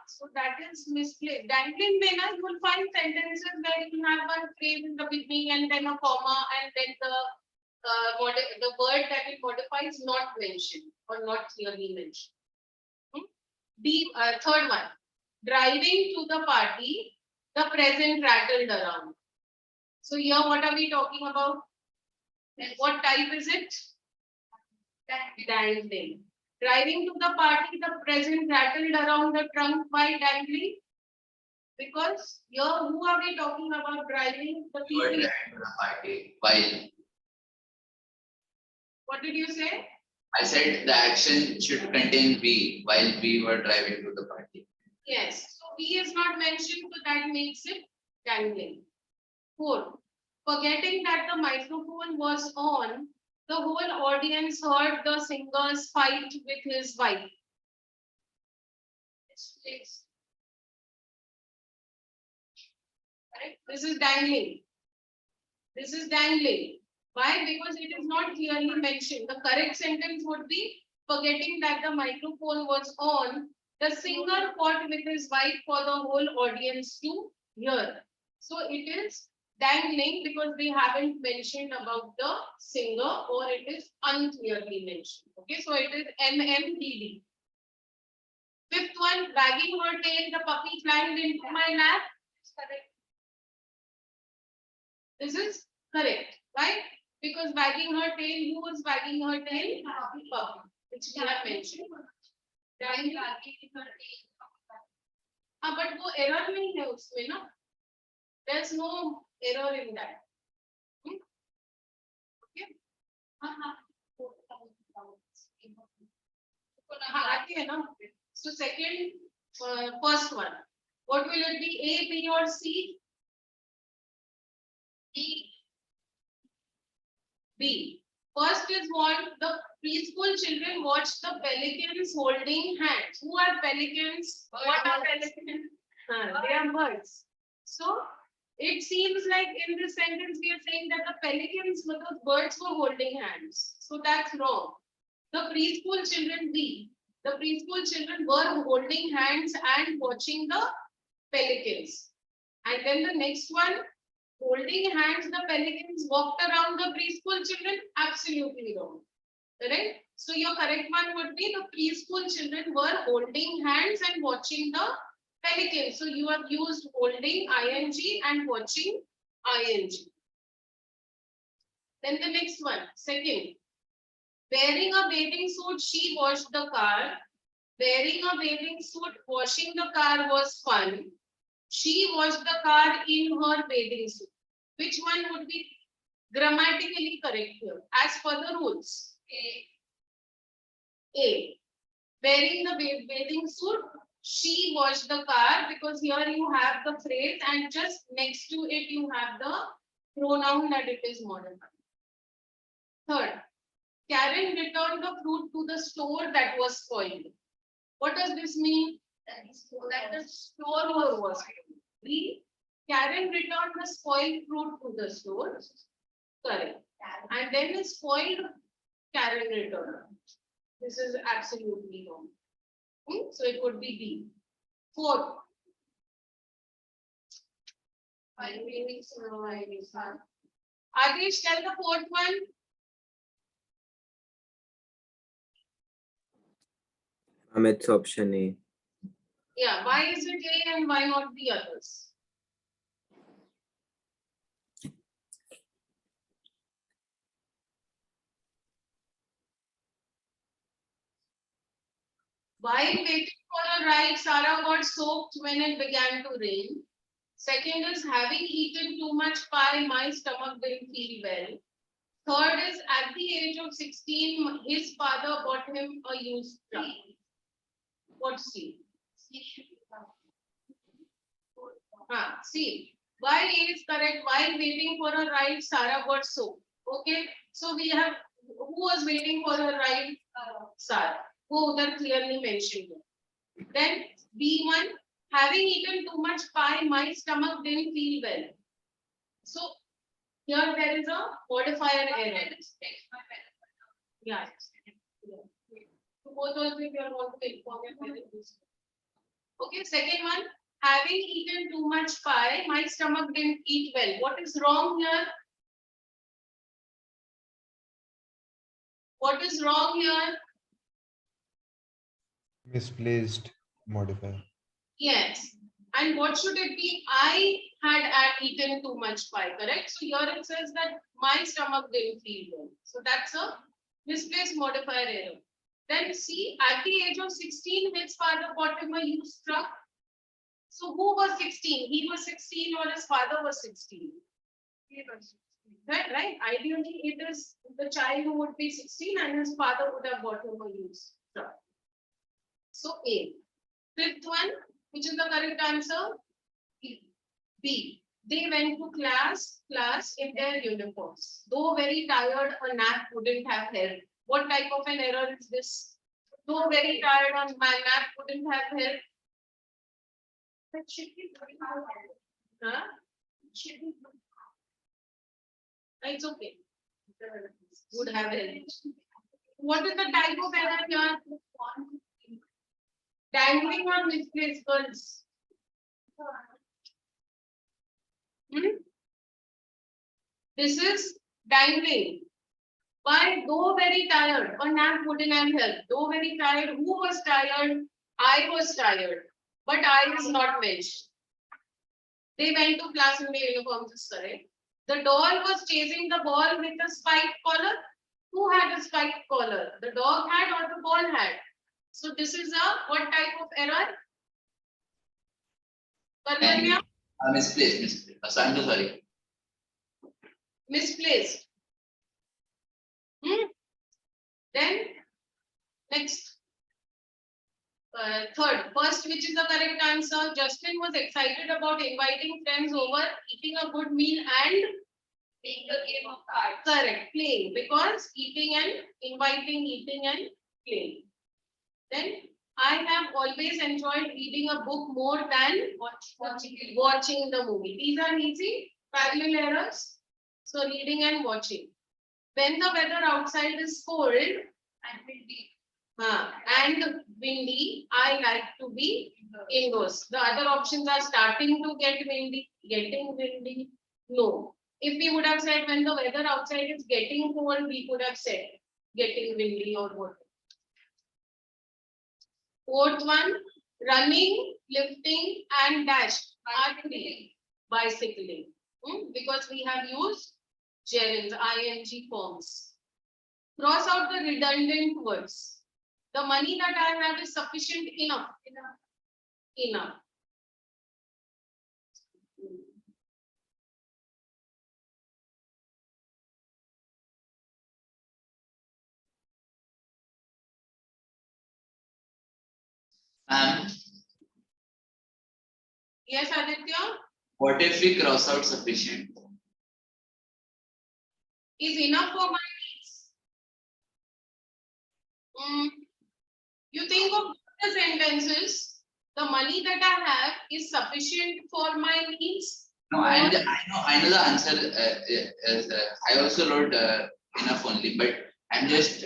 So that is misplaced. Dangling means you will find sentences where you have one phrase in the beginning and then a comma and then the word that it modifies not mentioned or not clearly mentioned. The third one, driving to the party, the present rattled around. So here what are we talking about? What type is it? Dangling. Driving to the party, the present rattled around the trunk while dangling. Because here, who are we talking about driving? The You were people. driving to the party while. What did you say? I said the action should contain we while we were driving to the party. Yes. So we is not mentioned, so that makes it dangling. 4. Forgetting that the microphone was on, the whole audience heard the singer's fight with his wife. Right? This is dangling. This is dangling. Why? Because it is not clearly mentioned. The correct sentence would be forgetting that the microphone was on, the singer fought with his wife for the whole audience to hear. So it is dangling because they haven't mentioned about the singer or it is unclearly mentioned. Okay, so it is MMDD. Fifth one, wagging her tail, the puppy climbed into my lap. This is correct, right? Because wagging her tail, who was wagging her tail? Puppy, which we have mentioned. हाँ but वो error नहीं है उसमें ना. There's no error in that. Okay. हाँ आती है ना. So second, first one. What will it be? A, B, or C? B. First is what the preschool children watch the pelicans holding hands. Who are pelicans? What are pelicans? They are birds. So it seems like in this sentence we are saying that the pelicans, the birds were holding hands. So that's wrong. The preschool children, B. The preschool children were holding hands and watching the pelicans. And then the next one, holding hands, the pelicans walked around the preschool children. Absolutely wrong. Correct? So your correct one would be the preschool children were holding hands and watching the pelicans. So you have used holding ing and watching ing. Then the next one, second. Wearing a bathing suit, she washed the car. Wearing a bathing suit, washing the car was fun. She washed the car in her bathing suit. Which one would be grammatically correct here? As per the rules. A. Wearing the bathing suit, she washed the car, because here you have the phrase and just next to it you have the pronoun that it is modified. Third, Karen returned the fruit to the store that was spoiled. What does this mean? That the store was spoiled. B. Karen returned the spoiled fruit to the store. Correct. And then the spoiled Karen returned. This is absolutely wrong. So it would be D. Fourth. Adesh, tell the fourth one. It's option A. Yeah, why is it A and why not the others? While waiting for a ride, Sarah got soaked when it began to rain. Second is having eaten too much pie, my stomach didn't feel well. Third is at the age of 16, his father bought him a used truck. What's C? C. Why A is correct? While waiting for a ride, Sarah got soaked. Okay, so we have who was waiting for a ride? Sarah. Who that clearly mentioned it. Then B1, having eaten too much pie, my stomach didn't feel well. So here there is a modifier error. Yeah. Both of you are going to inform your parents. Okay, second one, having eaten too much pie, my stomach didn't eat well. What is wrong here? What is wrong here? Misplaced modifier. Yes. And what should it be? I had eaten too much pie, correct? So here it says that my stomach didn't feel well. So that's a misplaced modifier error. Then C, at the age of 16, his father bought him a used truck. So who was 16? He was 16 or his father was 16? Right? Ideally, it is the child who would be 16 and his father would have bought him a used truck. So A. Fifth one, which is the correct answer? B. They went to class in their uniforms. Though very tired, a nap wouldn't have helped. What type of an error is this? Though very tired, a nap wouldn't have helped. That should be huh? It's okay. Would have helped. What is the type of error here? Dangling or misplaced girls? This is dangling. Why? Though very tired, a nap wouldn't have helped. Though very tired, who was tired? I was tired. But I is not mentioned. They went to class in their uniforms, is correct. The doll was chasing the ball with a spiked collar. Who had a spiked collar? The dog had or the ball had? So this is a what type of error? Karmanya? Misplaced. So I'm so sorry. Misplaced. Then next. Third, first, which is the correct answer? Justin was excited about inviting friends over, eating a good meal, and playing a game of cards. Correct, playing, because eating and inviting, eating and playing. Then I have always enjoyed reading a book more than watching the movie. These are easy parallel errors. So reading and watching. When the weather outside is cold and windy, I like to be indoors. The other options are starting to get windy, getting windy. No. If we would have said when the weather outside is getting cold, we could have said getting windy or what. Fourth one, running, lifting, and dash are three. Bicycling. Because we have used gerunds, ing forms. Cross out the redundant words. The money that I have is sufficient enough. Enough. Yes, Aditya? What if we cross out sufficient? Is enough for my needs. You think of the sentences. The money that I have is sufficient for my needs. No, I know the answer. I also wrote enough only, but I'm just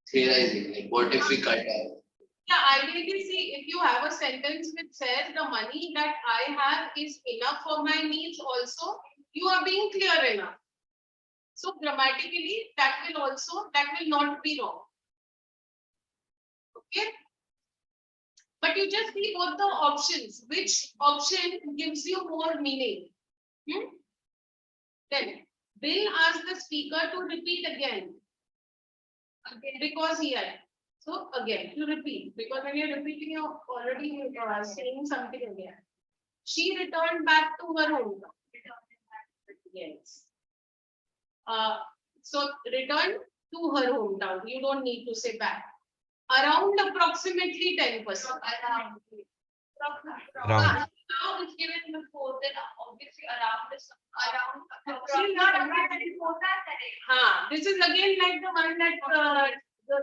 theorizing. Like, what if we cut out? Yeah, ideally, see, if you have a sentence which says the money that I have is enough for my needs also, you are being clear enough. So grammatically, that will not be wrong. Okay. But you just see both the options. Which option gives you more meaning? Then Bill asked the speaker to repeat again. Because he had. So again, to repeat. Because when you're repeating, you're already saying something again. She returned back to her hometown. Yes. So return to her hometown. You don't need to say back. Around approximately 10%. Round. Now it's given before, then obviously around is around. This is again like the one that the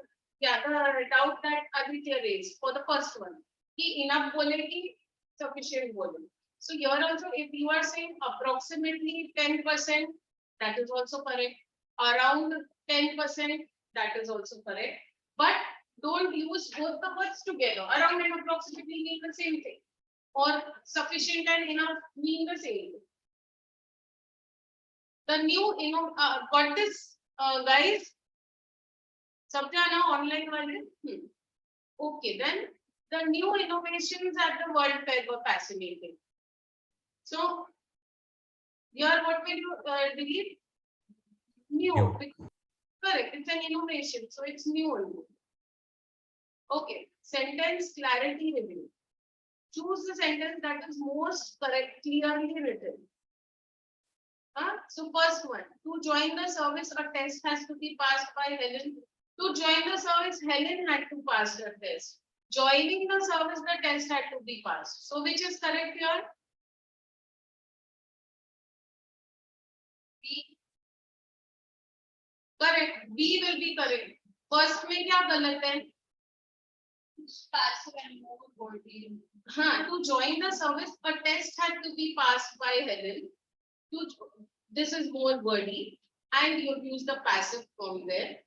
doubt that Aditya raised for the first one. He enough bolegi, sufficient bolegi. So here also, if you are saying approximately 10%, that is also correct. Around 10%, that is also correct. But don't use both the words together. Around and approximately mean the same thing. Or sufficient and enough mean the same thing. The new, got this, guys? Sabjana online wale? Okay, then the new innovations at the World Fair were fascinating. So, here what will you delete? New. New. Correct, it's an innovation, so it's new only. Okay, sentence clarity review. Choose the sentence that is most correct, clearly written. So first one, to join the service, a test has to be passed by Helen. To join the service, Helen had to pass the test. Joining the service, the test had to be passed. So which is correct here? B. Correct. B will be correct. First में क्या गलत है? Passive and more wordy. To join the service, a test had to be passed by Helen. This is more wordy, and you use the passive form there.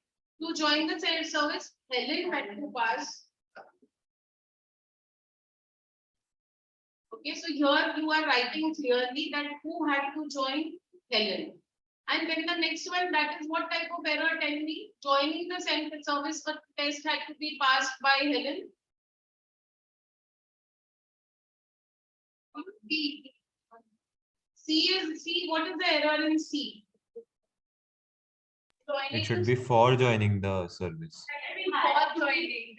To join the service, Helen had to pass. Okay, so here you are writing clearly that who had to join Helen. And then the next one, that is what type of error? Tell me. Joining the service, a test had to be passed by Helen. B. C. What is the error in C? It should be for joining the service. For joining.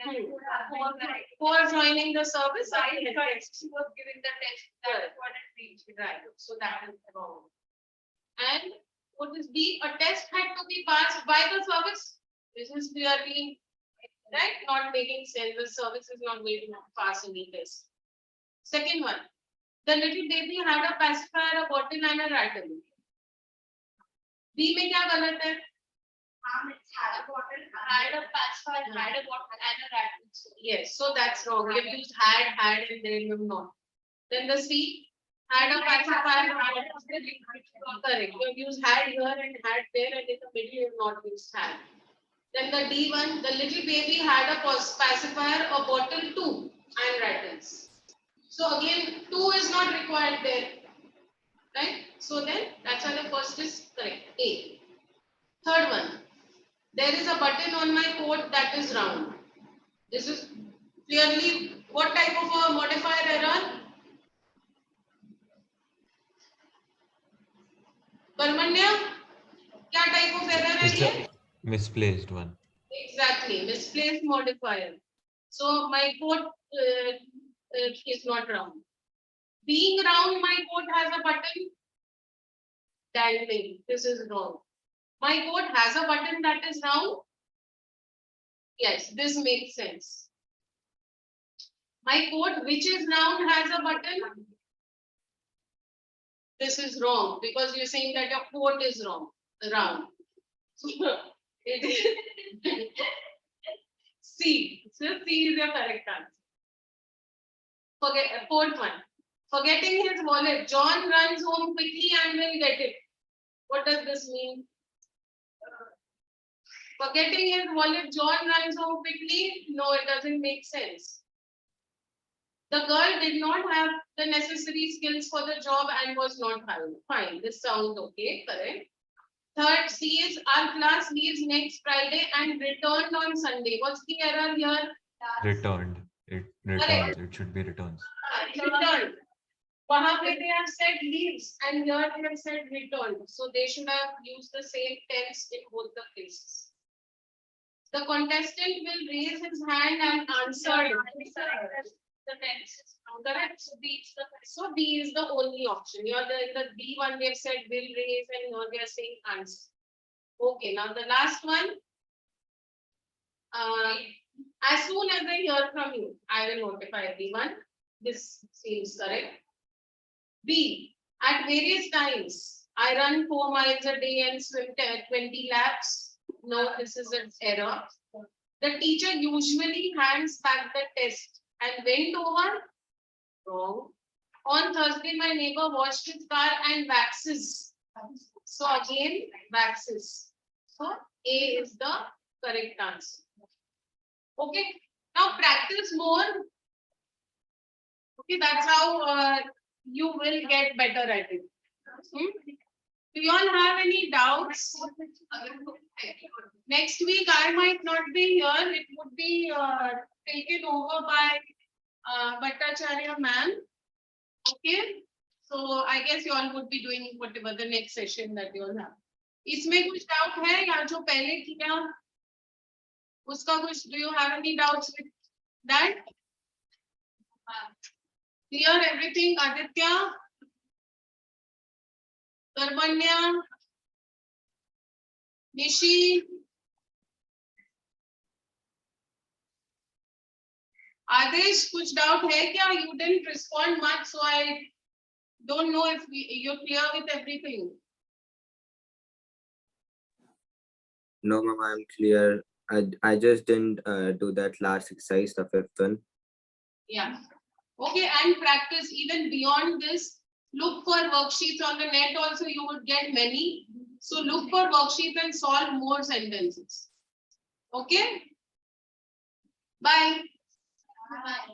For joining the service, She was given the test. That's what it means. Right. So that is wrong. And what is B? A test had to be passed by the service. This is clearly right, not making sense. The service is not going to pass any test. Second one, the little baby had a pacifier, a bottle, and a rattle. B में क्या गलत है? It's had a bottle, had a pacifier, had a bottle, and a rattle. Yes, so that's wrong. You used had, and then you not. Then the C, had a pacifier. Correct. You use had here and had there, and in the middle you have not used had. Then the D one, the little baby had a pacifier, a bottle, two, and rattles. So again, two is not required there, right? So then that's why the first is correct. A. Third one, there is a button on my coat that is round. This is clearly what type of a modifier error? Karmanya, क्या type of error है It's ये? a misplaced one. Exactly, misplaced modifier. So my coat is not round. Being round, my coat has a button. Dangling. This is wrong. My coat has a button that is round. Yes, this makes sense. My coat, which is round, has a button. This is wrong because you're saying that your coat is wrong, round. It is C. So C is your correct answer. Fourth one. Forgetting his wallet, John runs home quickly and will get it. What does this mean? Forgetting his wallet, John runs home quickly. No, it doesn't make sense. The girl did not have the necessary skills for the job and was not hired. Fine, this sounds okay, correct. Third, C is our class leaves next Friday and returned on Sunday. What's the error here? Returned. It returns. It should be returns. Returned. वहाँ पे they have said leaves and here they have said returned. So they should have used the same tense in both the cases. The contestant will raise his hand and answer. The tense is correct. So B is the only option. Here in the B one they have said will raise and here they are saying answer. Okay, now the last one. As soon as I hear from you, I will notify everyone. This seems correct. B. At various times, I run 4 miles a day and swim 20 laps. No, this is an error. The teacher usually hands back the test and went over. Wrong. On Thursday, my neighbor washed his car and waxes. So again, waxes. So A is the correct answer. Okay. Now practice more. Okay, that's how you will get better at it. Do you all have any doubts? Next week I might not be here. It would be taken over by Bhattacharya ma'am. Okay. So I guess you all would be doing whatever the next session that you all have. इसमें कुछ doubt है या जो पहले किया उसका कुछ? Do you have any doubts with that? Clear everything, Aditya? Karmanya? Nishi? Adesh, कुछ doubt है क्या? You didn't respond much, so I don't know if you're clear with everything. No, ma'am, I'm clear. I just didn't do that last exercise, the fifth one. Yeah. Okay, and practice even beyond this. Look for worksheets on the net also, you would get many. So look for worksheets and solve more sentences. Okay? Bye. Bye.